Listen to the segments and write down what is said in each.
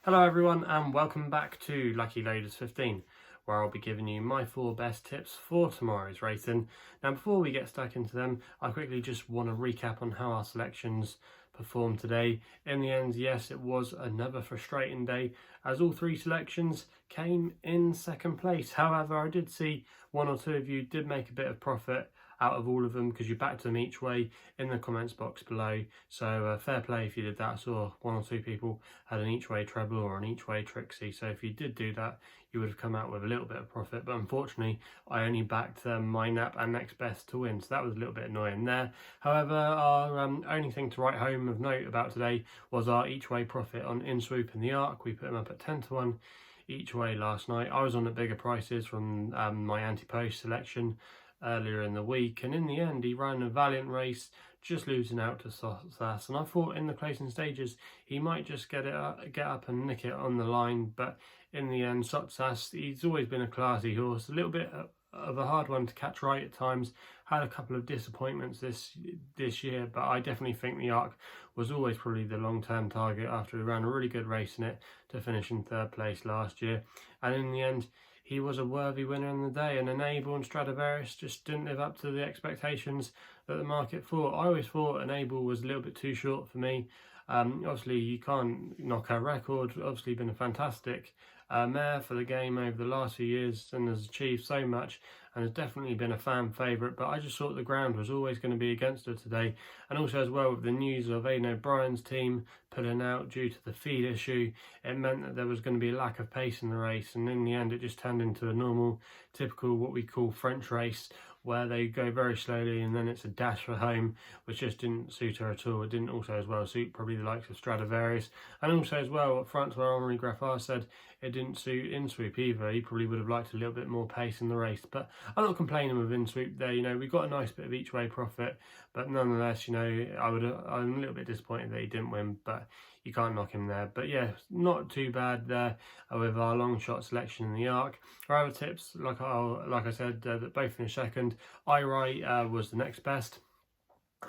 Hello everyone and welcome back to Lucky Loaders 15, where I'll be giving you my 4 best tips for tomorrow's racing. Now before we get stuck into them, I quickly just want to recap on how our selections performed today. In the end, yes, it was another frustrating day as all 3 selections came in second place. However, I did see 1 or 2 of you did make a bit of profit out of all of them because you backed them each way in the comments box below, so fair play if you did that. I saw 1 or 2 people had an each way treble or an each way Trixie, so if you did do that you would have come out with a little bit of profit, but unfortunately I only backed my nap and next best to win, so that was a little bit annoying there. However, our only thing to write home of note about today was our each way profit on In Swoop and the Arc. We put them up at 10 to 1 each way last night. I was on at bigger prices from my anti-post selection earlier in the week, and in the end he ran a valiant race, just losing out to Sass, and I thought in the closing stages he might just get up and nick it on the line, but in the end Sass, he's always been a classy horse, a little bit of a hard one to catch right at times, had a couple of disappointments this year, but I definitely think the Arc was always probably the long-term target after he ran a really good race in it to finish in 3rd place last year, and in the end he was a worthy winner in the day, and Enable and Stradivarius just didn't live up to the expectations that the market thought. I always thought Enable was a little bit too short for me. Obviously you can't knock her record, obviously been a fantastic mare for the game over the last few years and has achieved so much and has definitely been a fan favourite, but I just thought the ground was always going to be against her today. And also as well, with the news of Aidan O'Brien's team pulling out due to the feed issue, it meant that there was going to be a lack of pace in the race, and in the end it just turned into a normal, typical what we call French race, where they go very slowly and then it's a dash for home, which just didn't suit her at all. It didn't also as well suit probably the likes of Stradivarius, and also as well at front where Henri Graffard said it didn't suit In Swoop either. He probably would have liked a little bit more pace in the race, but I'm not complaining with In Swoop there. We got a nice bit of each way profit, but nonetheless, I'm a little bit disappointed that he didn't win, but you can't knock him there. But yeah, not too bad there with our long shot selection in the Arc. Our other tips, like I said, that both finished second. Iwright was the next best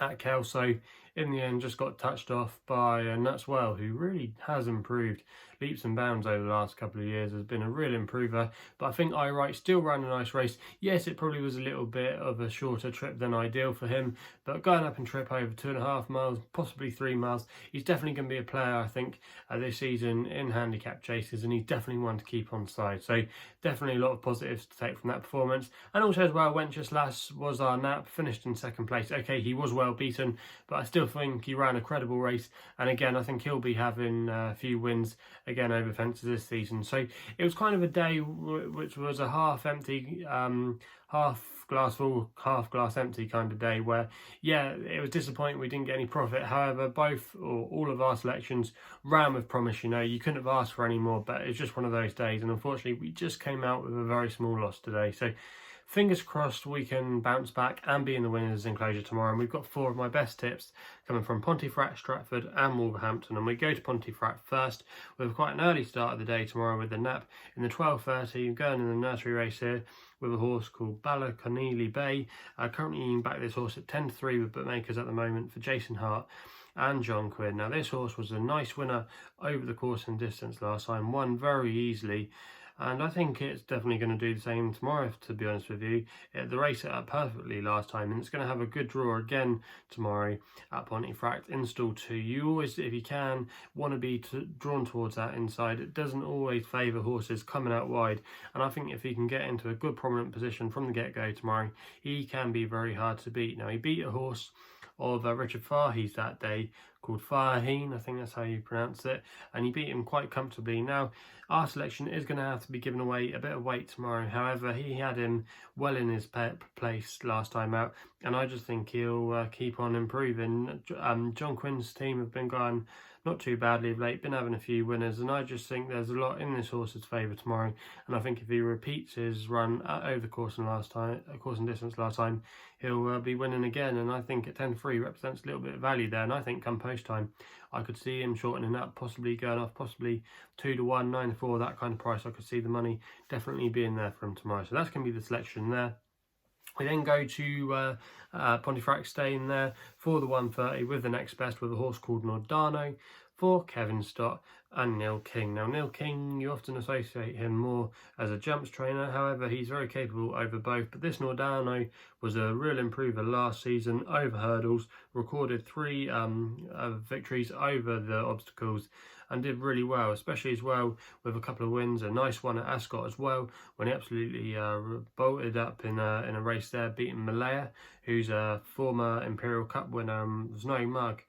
at Kelso. In the end just got touched off by Nutswell, who really has improved leaps and bounds over the last couple of years, has been a real improver, but I think Iwright still ran a nice race. Yes, it probably was a little bit of a shorter trip than ideal for him, but going up and trip over 2.5 miles, possibly 3 miles, he's definitely going to be a player I think this season in handicap chases, and he's definitely one to keep on side, so definitely a lot of positives to take from that performance. And also as well, Wenceslas was our nap, finished in 2nd place. Okay, he was well beaten, but I still think he ran a credible race, and again I think he'll be having a few wins again over fences this season. So it was kind of a day which was a half empty, half glass full, half glass empty kind of day, where yeah, it was disappointing we didn't get any profit. However, both or all of our selections ran with promise. You couldn't have asked for any more, but it's just one of those days, and unfortunately we just came out with a very small loss today. So fingers crossed we can bounce back and be in the winners' enclosure tomorrow. And we've got 4 of my best tips coming from Pontefract, Stratford and Wolverhampton. And we go to Pontefract first with quite an early start of the day tomorrow with the nap in the 12:30, going in the nursery race here with a horse called Ballyconneely Bay. Currently you can back this horse at 10 to 3 with bookmakers at the moment for Jason Hart and John Quinn. Now this horse was a nice winner over the course and distance last time, won very easily, and I think it's definitely going to do the same tomorrow, to be honest with you. The race set up perfectly last time, and it's going to have a good draw again tomorrow at Pontefract in stall 2. You always, if you can, want to be drawn towards that inside. It doesn't always favour horses coming out wide, and I think if he can get into a good prominent position from the get-go tomorrow, he can be very hard to beat. Now he beat a horse of Richard Fahey's that day called Farheen, I think that's how you pronounce it, and he beat him quite comfortably. Now our selection is going to have to be given away a bit of weight tomorrow. However, he had him well in his place last time out, and I just think he'll keep on improving. John Quinn's team have been going not too badly of late, been having a few winners, and I just think there's a lot in this horse's favour tomorrow. And I think if he repeats his run over the course and distance last time, he'll be winning again. And I think at 10-3 represents a little bit of value there. And I think come post time, I could see him shortening up, possibly going off, possibly 2 to 1, 9 to 4, that kind of price. I could see the money definitely being there for him tomorrow. So that's going to be the selection there. We then go to Pontefract, staying there for the 1:30 with the next best with a horse called Nordano for Kevin Stott and Neil King. Now, Neil King, you often associate him more as a jumps trainer, however, he's very capable over both. But this Nordano was a real improver last season over hurdles, recorded 3 victories over the obstacles, and did really well, especially as well with a couple of wins, a nice one at Ascot as well, when he absolutely bolted up in a race there, beating Malaya, who's a former Imperial Cup winner. There's no mug.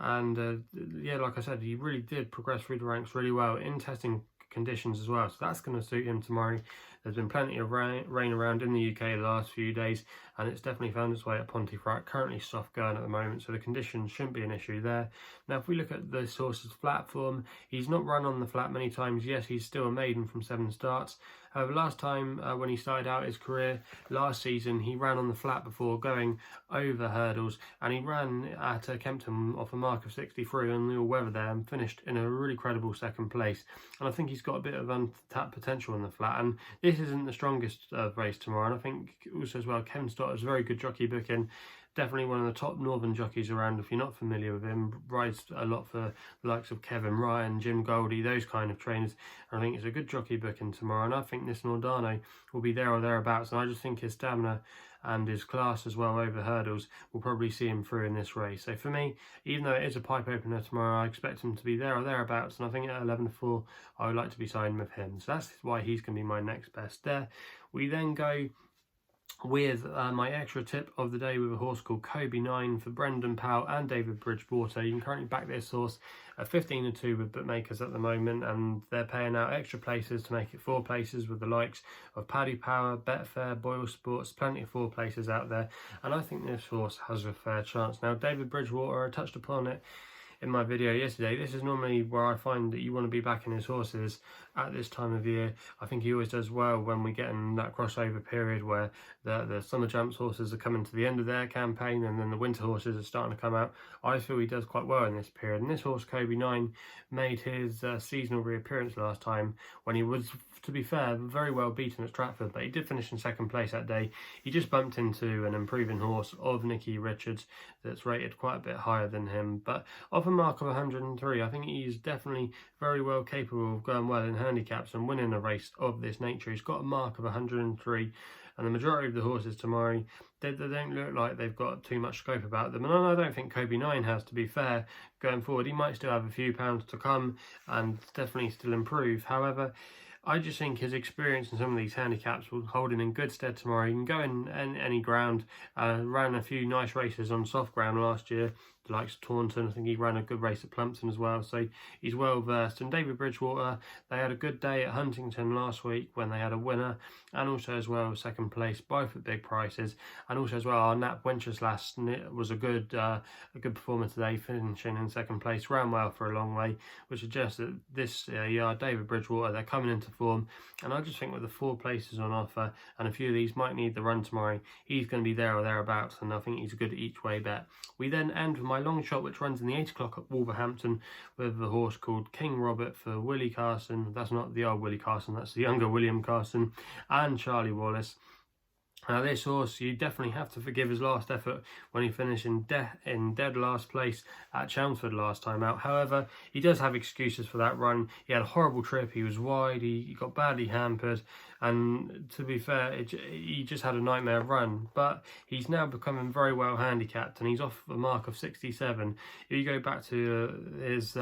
And yeah, like I said, he really did progress through the ranks really well in testing conditions as well, so that's going to suit him tomorrow. There's been plenty of rain around in the UK the last few days, and it's definitely found its way at Pontefract, currently soft going at the moment, so the conditions shouldn't be an issue there. Now, if we look at this horse's flat form, he's not run on the flat many times. Yes, he's still a maiden from 7 starts. However, last time when he started out his career last season, he ran on the flat before going over hurdles, and he ran at Kempton off a mark of 63 on the all-weather there and finished in a really credible 2nd place. And I think he's got a bit of untapped potential in the flat, and this isn't the strongest race tomorrow. And I think also as well, Kevin Stott is a very good jockey booking. Definitely one of the top northern jockeys around. If you're not familiar with him, rides a lot for the likes of Kevin Ryan, Jim Goldie, those kind of trainers. I think it's a good jockey booking tomorrow, and I think this Nordano will be there or thereabouts, and I just think his stamina and his class as well over hurdles will probably see him through in this race. So for me, even though it is a pipe opener tomorrow, I expect him to be there or thereabouts, and I think at 11-4 I would like to be signed with him, so that's why he's going to be my next best there. We then go with my extra tip of the day with a horse called Coby 9 for Brendan Powell and David Bridgewater. You can currently back this horse at 15-2 with bookmakers at the moment, and they're paying out extra places to make it 4 places with the likes of Paddy Power, Betfair, Boyle Sports, plenty of 4 places out there, and I think this horse has a fair chance. Now, David Bridgewater, I touched upon it in my video yesterday. This is normally where I find that you want to be backing his horses at this time of year. I think he always does well when we get in that crossover period where the summer jumps horses are coming to the end of their campaign and then the winter horses are starting to come out. I feel he does quite well in this period, and this horse Coby 9 made his seasonal reappearance last time when he was, to be fair, very well beaten at Stratford, but he did finish in 2nd place that day. He just bumped into an improving horse of Nicky Richards that's rated quite a bit higher than him, but off a mark of 103, I think he's definitely very well capable of going well in handicaps and winning a race of this nature. He's got a mark of 103, and the majority of the horses tomorrow, they don't look like they've got too much scope about them, and I don't think Coby 9 has, to be fair, going forward. He might still have a few pounds to come and definitely still improve. However, I just think his experience in some of these handicaps will hold him in good stead tomorrow. He can go in any ground. Ran a few nice races on soft ground last year, the likes of Taunton. I think he ran a good race at Plumpton as well, so he's well versed. And David Bridgewater, they had a good day at Huntington last week when they had a winner, and also as well 2nd place, both at big prices. And also as well, our Nap Wenceslas was a good performance today, finishing in 2nd place. Ran well for a long way, which suggests that this yard, David Bridgewater, they're coming into form. And I just think with the 4 places on offer, and a few of these might need the run tomorrow, he's going to be there or thereabouts, and I think he's a good each way bet. We then end with my long shot, which runs in the 8 o'clock at Wolverhampton, with a horse called King Robert for Willie Carson. That's not the old Willie Carson, that's the younger William Carson, and Charlie Wallace. Now, this horse, you definitely have to forgive his last effort when he finished in dead last place at Chelmsford last time out. However, he does have excuses for that run. He had a horrible trip, he was wide, he got badly hampered, and to be fair, he just had a nightmare run. But he's now becoming very well handicapped, and he's off a mark of 67. If you go back to his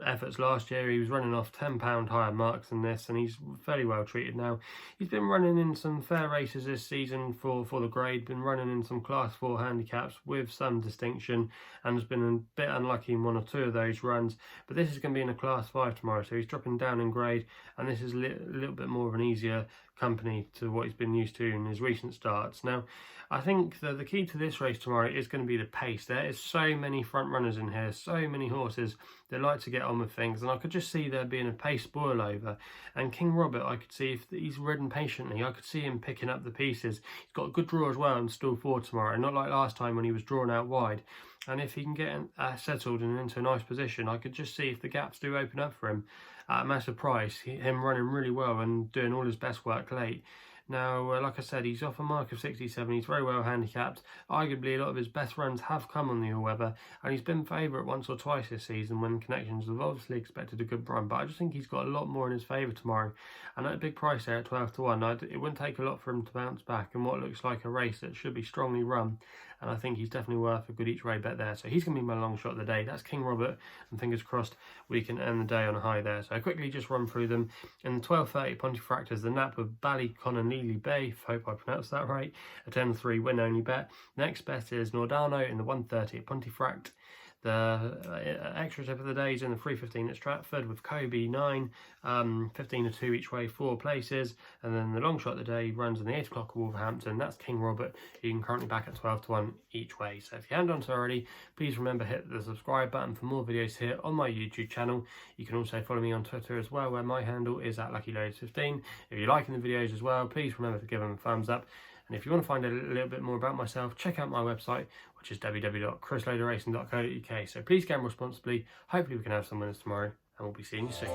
efforts last year, he was running off £10 higher marks than this, and he's fairly well treated now. He's been running in some fair races this season for the grade, been running in some class 4 handicaps with some distinction, and has been a bit unlucky in 1 or 2 of those runs. But this is going to be in a class 5 tomorrow, so he's dropping down in grade, and this is a little bit more of an easier company to what he's been used to in his recent starts. Now, I think the key to this race tomorrow is going to be the pace. There is so many front runners in here, so many horses that like to get on with things, and I could just see there being a pace spoil over. And King Robert, I could see if he's ridden patiently, I could see him picking up the pieces. He's got a good draw as well and stall forward tomorrow, not like last time when he was drawn out wide. And if he can get settled and into a nice position, I could just see if the gaps do open up for him at a massive price, him running really well and doing all his best work late. Now, like I said, he's off a mark of 67. He's very well handicapped. Arguably, a lot of his best runs have come on the all-weather, and he's been favourite once or twice this season when connections have obviously expected a good run. But I just think he's got a lot more in his favour tomorrow. And at a big price there at 12 to 1, it wouldn't take a lot for him to bounce back in what looks like a race that should be strongly run. And I think he's definitely worth a good each way bet there. So he's going to be my long shot of the day. That's King Robert, and fingers crossed we can end the day on a high there. So I quickly just run through them. In the 12.30 Pontefract is the nap of Ballyconneely Bay, hope I pronounced that right, a 10-3 win only bet. Next bet is Nordano in the 1.30 at Pontefract. The extra tip of the day is in the 3.15 at Stratford with Coby 9, 15 to 2 each way, 4 places. And then the long shot of the day runs in the 8 o'clock at Wolverhampton. That's King Robert, who you can currently back at 12 to 1 each way. So if you haven't done so already, please remember hit the subscribe button for more videos here on my YouTube channel. You can also follow me on Twitter as well, where my handle is at LuckyLoaders15. If you're liking the videos as well, please remember to give them a thumbs up. And if you want to find a little bit more about myself, check out my website, which is www.chrisloaderracing.co.uk. So please gamble responsibly. Hopefully we can have some winners tomorrow, and we'll be seeing you soon.